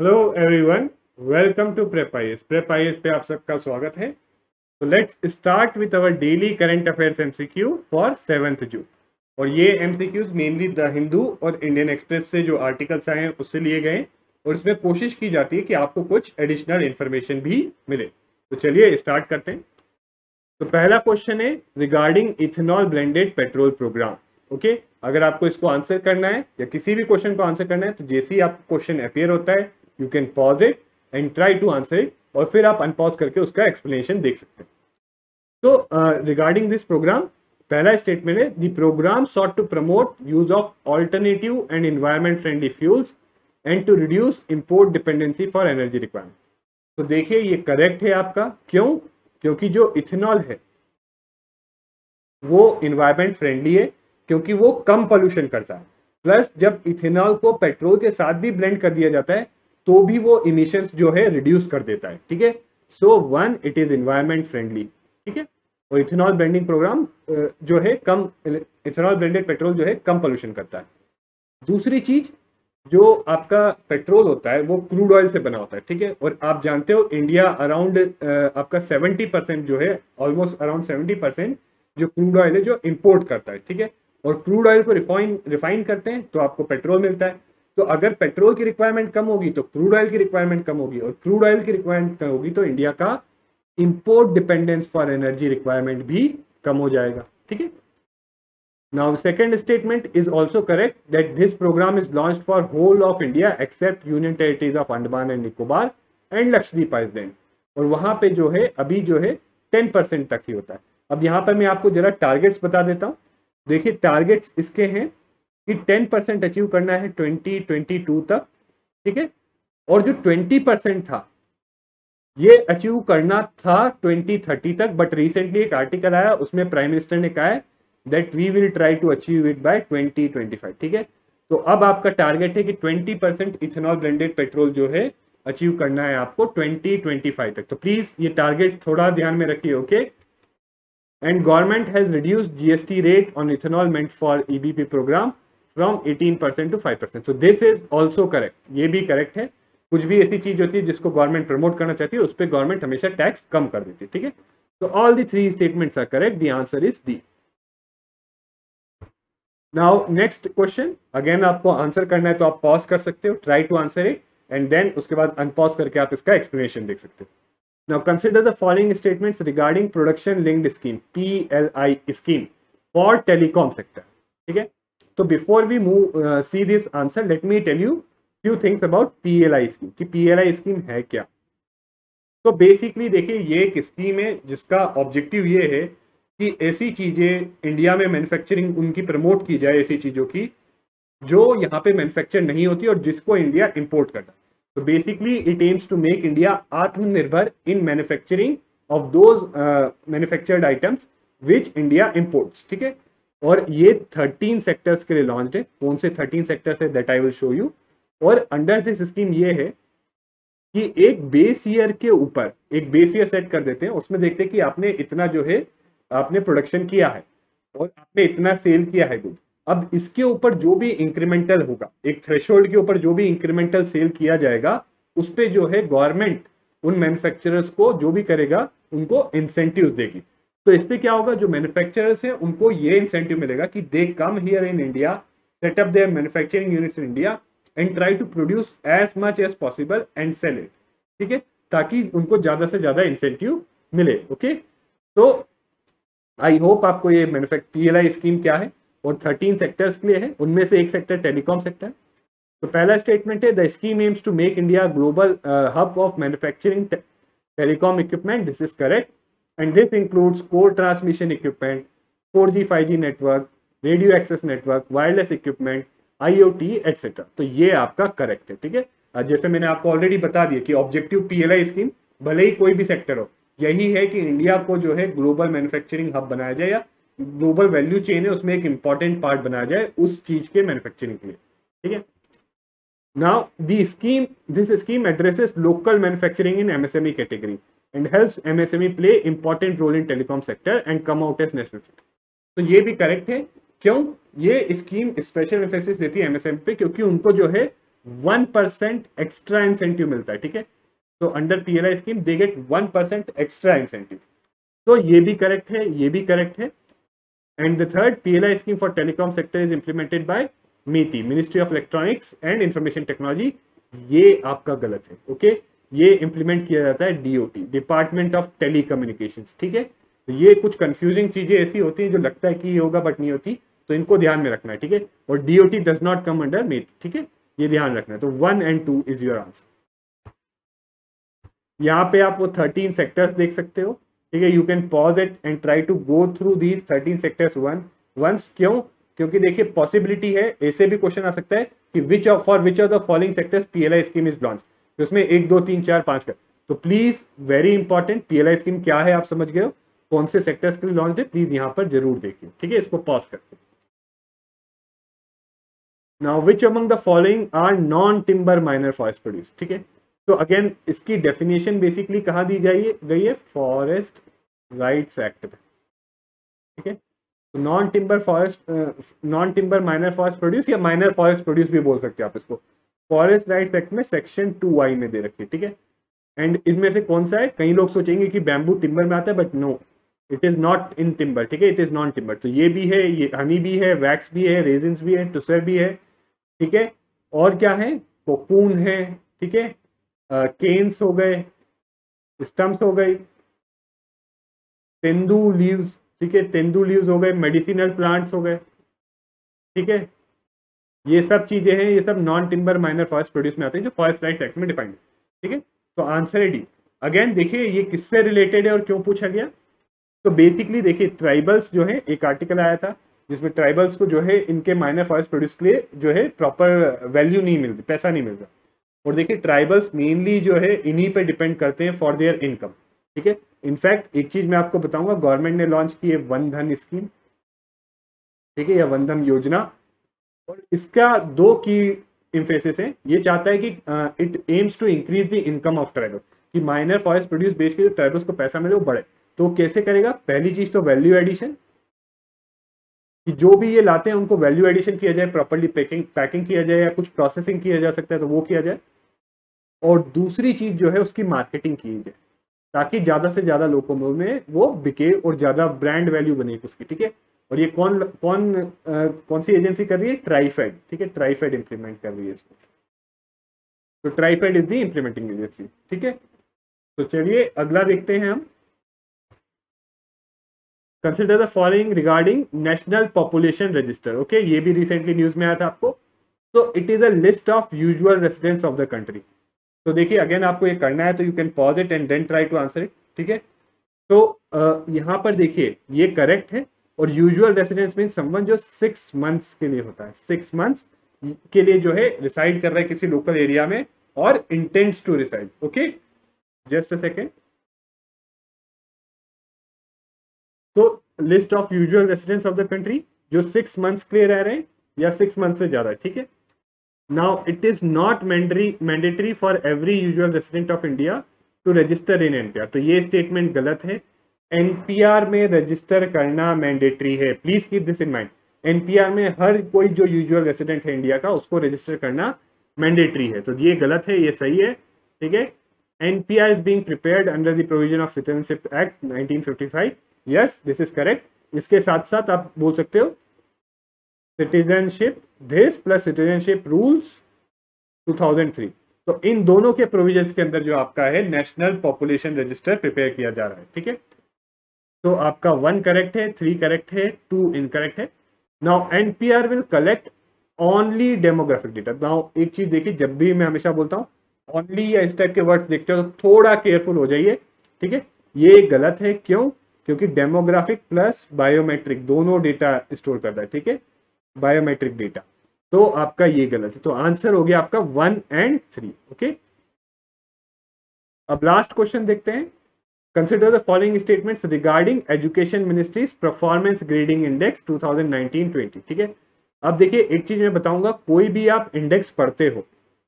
Hello everyone, welcome to prep IAS. Prep IAS पे आप सबका स्वागत है। तो let's start with our daily current affairs MCQ for 7th June. और ये एमसीक्यूज मेनली द हिंदू और इंडियन एक्सप्रेस से जो आर्टिकल्स आए हैं उससे लिए गए, और इसमें कोशिश की जाती है कि आपको कुछ एडिशनल इंफॉर्मेशन भी मिले। तो चलिए स्टार्ट करते हैं। तो पहला क्वेश्चन है regarding ethanol blended petrol programme. Okay, अगर आपको इसको आंसर करना है या किसी भी क्वेश्चन को आंसर करना है तो जैसे ही आपको क्वेश्चन अपियर होता है you can pause it and try to answer it, और फिर आप अनपॉज करके उसका एक्सप्लेनेशन देख सकते हैं। तो रिगार्डिंग दिस प्रोग्राम, पहला स्टेटमेंट है the programme sought to promote use of alternative and environment friendly fuels and to reduce import dependency for energy requirement. तो देखिए ये करेक्ट है आपका। क्यों? क्योंकि जो इथेनॉल है वो इन्वायरमेंट फ्रेंडली है, क्योंकि वो कम पोल्यूशन करता है। प्लस जब इथेनॉल को पेट्रोल के साथ भी ब्लेंड कर दिया जाता है तो भी वो इमिशंस जो है रिड्यूस कर देता है। ठीक है, so one it is environment friendly. ठीक है, और इथेनॉल ब्लेंडिंग प्रोग्राम जो है कम, इथेनॉल ब्लेंडेड पेट्रोल जो है कम पोल्यूशन करता है। दूसरी चीज, जो आपका पेट्रोल होता है वो क्रूड ऑयल से बना होता है। ठीक है, और आप जानते हो इंडिया अराउंड आपका 70% जो है, ऑलमोस्ट अराउंड 70% जो क्रूड ऑयल है जो इंपोर्ट करता है। ठीक है, और क्रूड ऑयल को रिफाइन करते हैं तो आपको पेट्रोल मिलता है। तो अगर पेट्रोल की रिक्वायरमेंट कम होगी तो क्रूड ऑयल की रिक्वायरमेंट कम होगी, और क्रूड ऑयल की रिक्वायरमेंट कम होगी तो इंडिया का import dependence for energy requirement भी कम हो जाएगा। ठीक है, now second statement is also correct that this program is launched for whole of India except Union Territories of Andaman and Nicobar and Lakshadweep Island, और वहां पे जो है अभी जो है 10% तक ही होता है। अब यहाँ पर मैं आपको जरा टारगेट्स बता देता हूँ। देखिए टारगेट्स इसके हैं कि 10% अचीव करना है 2022 तक। ठीक है, और जो 20% था ये अचीव करना था 2030 तक, बट रिसेंटली एक आर्टिकल आया उसमें प्राइम मिनिस्टर ने कहा है that we will try to achieve it by 2025। ठीक है, तो अब आपका टारगेट है कि 20% इथेनॉल ब्लेंडेड पेट्रोल जो है अचीव करना है आपको 2025 तक। तो प्लीज ये टारगेट थोड़ा ध्यान में रखिए। Okay, and government has reduced GST rate on ethanol meant for EBP programme from 18% to 5%। So this is also correct, ये भी करेक्ट है। कुछ भी ऐसी चीज होती है जिसको गवर्नमेंट प्रमोट करना चाहती है उस पर गवर्नमेंट हमेशा टैक्स कम कर देती है। ठीक है, तो all the three statements are correct, the answer is D. Now next question, again आपको आंसर करना है तो आप पॉज कर सकते हो, try to answer it, and then उसके बाद अनपॉज करके आप इसका एक्सप्लेनेशन देख सकते हो। Now consider the following statements regarding production linked scheme PLI scheme for telecom sector. ठीक है, तो before we move see this answer let me tell you few things about PLI scheme कि PLI स्कीम है क्या। तो basically देखिए ये एक स्कीम है जिसका ऑब्जेक्टिव ये है कि ऐसी चीजें इंडिया में मैन्युफैक्चरिंग उनकी प्रमोट की जाए, ऐसी चीजों की जो यहाँ पे मैन्युफैक्चर नहीं होती और जिसको इंडिया इंपोर्ट करता है। तो basically it aims to make India आत्मनिर्भर in manufacturing of those manufactured items which India imports. ठीक है, और ये 13 सेक्टर्स के लिए लॉन्च है। कौन से 13 सेक्टर्स है that I will show you. और अंडर दिस स्कीम ये है कि एक बेस ईयर के ऊपर एक बेस ईयर सेट कर देते हैं, उसमें देखते हैं कि आपने इतना जो है आपने प्रोडक्शन किया है और आपने इतना सेल किया है गुड। अब इसके ऊपर जो भी इंक्रीमेंटल होगा, एक थ्रेशोल्ड के ऊपर जो भी इंक्रीमेंटल सेल किया जाएगा उस पे जो है गवर्नमेंट उन मैन्युफैक्चरर्स को जो भी करेगा उनको इंसेंटिव देगी। तो इससे क्या होगा, जो मैन्युफैक्चरर्स हैं उनको ये इंसेंटिव मिलेगा कि they come here in India, set up their manufacturing units in India and try to produce as much as possible and sell it. ठीक है, ताकि उनको ज्यादा से ज्यादा इंसेंटिव मिले। ओके, तो आई होप आपको ये PLI स्कीम क्या है और 13 सेक्टर्स के लिए है, उनमें से एक सेक्टर टेलीकॉम सेक्टर। तो पहला स्टेटमेंट है the scheme aims to make India global hub of manufacturing telecom equipment. This is correct, and this includes core transmission equipment, 4G 5G network, radio access network, wireless equipment, IoT etcetera. तो ये आपका correct है। ठीक है, जैसे मैंने आपको already बता दिया कि ऑब्जेक्टिव PLI स्कीम भले ही कोई भी सेक्टर हो, यही है कि इंडिया को जो है ग्लोबल मैन्युफैक्चरिंग हब बनाया जाए या ग्लोबल वैल्यू चेन है उसमें एक इंपॉर्टेंट पार्ट बनाया जाए उस चीज के मैन्युफैक्चरिंग के लिए। ठीक है, now this scheme addresses local manufacturing in MSME category and helps MSME play important role in telecom sector and come out as national. तो ये भी करेक्ट है। क्यों? ये स्कीम स्पेशल एम्फेसिस देती है MSME पे, क्योंकि उनको जो है 1% एक्स्ट्रा इंसेंटिव मिलता है, ठीक है। तो under PLI scheme they get 1% extra incentive. तो ये भी करेक्ट है, ये भी करेक्ट है। And the third, PLI scheme for telecom sector is implemented by MeitY, ministry of electronics and information technology. ये आपका गलत है, ओके। ये इंप्लीमेंट किया जाता है डीओटी, डिपार्टमेंट ऑफ टेलीकम्युनिकेशंस, ठीक है। तो ये कुछ कंफ्यूजिंग चीजें ऐसी होती हैं जो लगता है कि ये होगा बट नहीं होती, तो इनको ध्यान में रखना है, ठीक है। और DOT does not come under MeitY, ठीक है, ये ध्यान रखना है। तो 1 and 2 इज योर आंसर। यहाँ पे आप वो 13 सेक्टर्स देख सकते हो, ठीक है। You can pause it and try to go through these 13 sectors once. क्यों? क्योंकि देखिए पॉसिबिलिटी है, ऐसे भी क्वेश्चन आ सकता है कि which of the following sectors PLI scheme is launch, तो उसमें 1 2 3 4 5 का। तो please very important, PLI scheme क्या है आप समझ गए हो, कौन से सेक्टर्स के लिए लॉन्च है, प्लीज यहाँ पर जरूर देखिए, ठीक है। इसको पॉज करके now which among the following are non timber minor forest produce, ठीक है। तो अगेन इसकी डेफिनेशन बेसिकली कहाँ दी गई है, फॉरेस्ट राइट्स एक्ट में, ठीक है। तो non timber minor forest produce या माइनर फॉरेस्ट प्रोड्यूस भी बोल सकते हैं आप इसको, फॉरेस्ट राइट्स एक्ट में सेक्शन 2I में दे रखी है, ठीक है। एंड इनमें से कौन सा है, कई लोग सोचेंगे कि बैम्बू टिम्बर में आता है, but no, it is not in timber, ठीक है, इट इज नॉन टिम्बर। तो ये भी है, ये हनी भी है, वैक्स भी है, रेजिन्स भी है, टुसर भी है, ठीक है। और क्या है, कोकून है, ठीक है, केन्स हो गए, स्टम्प्स हो गई, तेंदू लीव्स, ठीक है, तेंदू लीव्स हो गए, मेडिसिनल प्लांट्स हो गए, ठीक है। ये सब चीजें हैं, ये सब non timber minor forest produce में आते हैं जो फॉरेस्ट राइट एक्ट में डिफाइंड है, ठीक है। तो आंसर है डी। अगेन देखिए ये किससे रिलेटेड है और क्यों पूछा गया। तो बेसिकली देखिए ट्राइबल्स जो है, एक आर्टिकल आया था जिसमें ट्राइबल्स को जो है इनके माइनर फॉरेस्ट प्रोड्यूस के लिए जो है प्रॉपर वैल्यू नहीं मिलती, पैसा नहीं मिल रहा। और देखिए ट्राइबल्स मेनली जो है इन्हीं पे डिपेंड करते हैं फॉर देयर इनकम, ठीक है। इनफैक्ट एक चीज मैं आपको बताऊंगा, गवर्नमेंट ने लॉन्च की है वन धन स्कीम, ठीक है, या वन धन योजना। और इसका 2 की इम्फेसिस है, ये चाहता है कि it aims to increase the income of tribal, कि माइनर फॉरेस्ट प्रोड्यूस बेच के जो ट्राइबल्स को पैसा मिले वो बढ़े। तो कैसे करेगा, पहली चीज तो वैल्यू एडिशन, कि जो भी ये लाते हैं उनको वैल्यू एडिशन किया जाए, प्रॉपर्ली पैकिंग किया जाए, या कुछ प्रोसेसिंग किया जा सकता है तो वो किया जाए। और दूसरी चीज जो है उसकी मार्केटिंग की जाए, ताकि ज्यादा से ज्यादा लोगों में वो बिके और ज्यादा ब्रांड वैल्यू बने उसकी, ठीक है। और ये कौन सी एजेंसी कर रही है, ट्राइफेड, ठीक है, ट्राइफेड इंप्लीमेंट कर रही है इसको। तो TRIFED is the implementing agency, ठीक है। तो चलिए अगला देखते हैं हम। Consider the following regarding national population register, okay, ये भी रिसेंटली न्यूज में आया था आपको। तो it is a list of usual residents of the country. तो देखिए अगेन आपको ये करना है, तो you can pause it and then try to answer it, ठीक है। तो यहाँ पर देखिए ये करेक्ट है। और यूजुअल रेसिडेंस मीन समवन जो 6 मंथ्स के लिए होता है, 6 मंथ्स के लिए जो है रिसाइड कर रहा है किसी लोकल एरिया में और intents to reside, okay. Just a second. तो list of usual residents of the country जो 6 मंथ्स के लिए रह रहे हैं या 6 मंथ से ज्यादा, ठीक है। Now it is not mandatory for every usual resident of India to register in NPR. तो ये स्टेटमेंट गलत है। एनपीआर में रजिस्टर करना मैंडेटरी है, please keep this in mind. NPR में हर कोई जो यूजुअल रेसिडेंट है इंडिया का उसको रजिस्टर करना मैंडेटरी है, तो ये गलत है, ये सही है, ठीक है। NPR is being prepared under the provision of citizenship act 1955, yes this is correct. इसके साथ साथ आप बोल सकते हो citizenship this plus citizenship rules 2003। तो इन दोनों के प्रोविजंस के अंदर जो आपका है नेशनल पॉपुलेशन रजिस्टर प्रिपेयर किया जा रहा है, ठीक है। तो आपका 1 करेक्ट है, 3 करेक्ट है, 2 इनकरेक्ट है। Now NPR will collect only demographic data. Now एक चीज देखिए, जब भी मैं हमेशा बोलता हूँ ओनली या इस टाइप के वर्ड्स देखते हो तो थोड़ा केयरफुल हो जाइए, ठीक है। ये गलत है, क्यों? क्योंकि डेमोग्राफिक प्लस बायोमेट्रिक दोनों डेटा स्टोर करता है, ठीक है, बायोमेट्रिक डेटा। तो आपका ये गलत है, तो आंसर हो गया आपका 1 and 3, ओके। अब लास्ट क्वेश्चन देखते हैं। Consider the following statements regarding education ministries performance grading index 2019-20, ठीक है। अब देखिए एक चीज मैं बताऊंगा, कोई भी आप इंडेक्स पढ़ते हो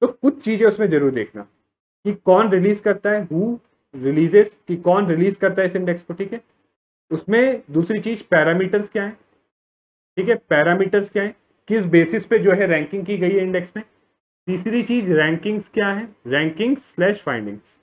तो कुछ चीजें उसमें जरूर देखना कि कौन रिलीज करता है, हु रिलीजेस, कि कौन रिलीज करता है इस इंडेक्स को, ठीक है। उसमें दूसरी चीज पैरामीटर्स क्या है, ठीक है, पैरामीटर्स क्या है, किस बेसिस पे जो है रैंकिंग की गई है इंडेक्स में, तीसरी चीज रैंकिंग्स क्या है, रैंकिंग्स स्लैश फाइंडिंग्स।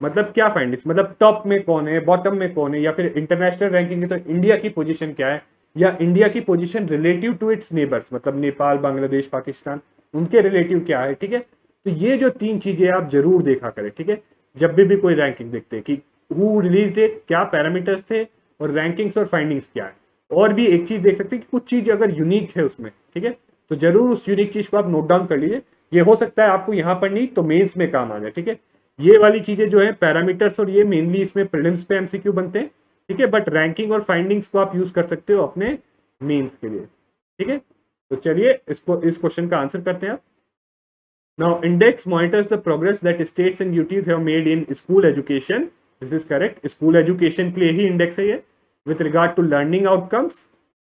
मतलब क्या फाइंडिंग्स, मतलब टॉप में कौन है, बॉटम में कौन है, या फिर इंटरनेशनल रैंकिंग है तो इंडिया की पोजीशन क्या है, या इंडिया की position relative to its neighbours, मतलब नेपाल, बांग्लादेश, पाकिस्तान, उनके रिलेटिव क्या है, ठीक है। तो ये जो तीन चीजें आप जरूर देखा करें, ठीक है, जब भी कोई रैंकिंग देखते हैं कि हु रिलीज डेट, क्या पैरामीटर्स थे, और रैंकिंग्स और फाइंडिंग्स क्या है। और भी एक चीज देख सकते हैं कि कुछ चीज अगर यूनिक है उसमें, ठीक है, तो जरूर उस यूनिक चीज को आप नोट डाउन कर लीजिए। ये हो सकता है आपको यहाँ पर नहीं तो मेंस में काम आ जाए, ठीक है। ये वाली चीजें जो है पैरामीटर्स और ये मेनली इसमें प्रीलिम्स पे एमसीक्यू बनते हैं, ठीक है, बट रैंकिंग और फाइंडिंग्स को आप यूज कर सकते हो अपने मेंस के लिए, ठीक है। तो चलिए इसको, इस क्वेश्चन का आंसर करते हैं आप। Now index monitors the progress that states and UTs have made in school education, this is correct, school education के लिए ही इंडेक्स है ये, with regard to learning outcomes,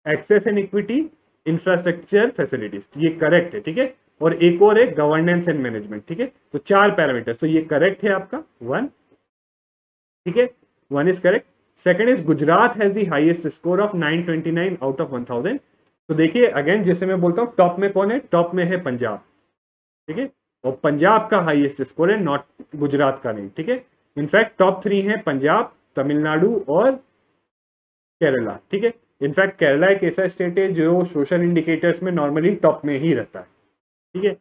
access and equity, infrastructure facilities, ये correct है, ठीक है। और एक और है गवर्नेंस एंड मैनेजमेंट, ठीक है। तो 4 पैरामीटर्स, तो ये करेक्ट है आपका 1, ठीक है, 1 is correct. Second is Gujarat has the highest score of 929 out of 1000। तो देखिए अगेन जैसे मैं बोलता हूँ टॉप में कौन है, टॉप में है पंजाब, ठीक है, और पंजाब का हाईएस्ट स्कोर है, नॉट गुजरात का नहीं, ठीक है। इनफैक्ट टॉप 3 है पंजाब, तमिलनाडु और केरला, ठीक है। इनफैक्ट केरला एक ऐसा स्टेट है जो सोशल इंडिकेटर्स में नॉर्मली टॉप में ही रहता है, ठीक है।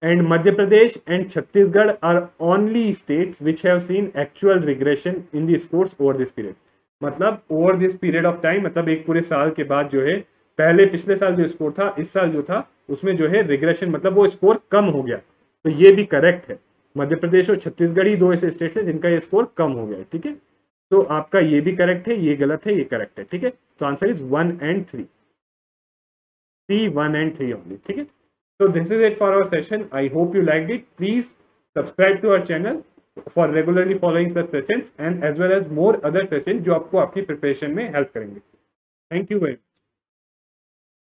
And Madhya Pradesh and Chhattisgarh are only states which have seen actual regression in the scores over this period. मतलब over this period of time, मतलब एक पूरे साल के बाद जो है, पहले पिछले साल जो स्कोर था, इस साल जो था उसमें जो है रिग्रेशन, मतलब वो स्कोर कम हो गया। तो ये भी करेक्ट है, मध्य प्रदेश और छत्तीसगढ़ ही 2 ऐसे स्टेट्स हैं जिनका ये स्कोर कम हो गया है, ठीक है। तो आपका ये भी करेक्ट है, ये गलत है, ये करेक्ट है, ठीक है। तो answer is 1 and 3, C 1 and 3 only, ठीक है। So this is it for our session. I hope you liked it. Please subscribe to our channel for regularly following such sessions and as well as more other sessions जो आपको आपकी preparation में help करेंगे. Thank you very much.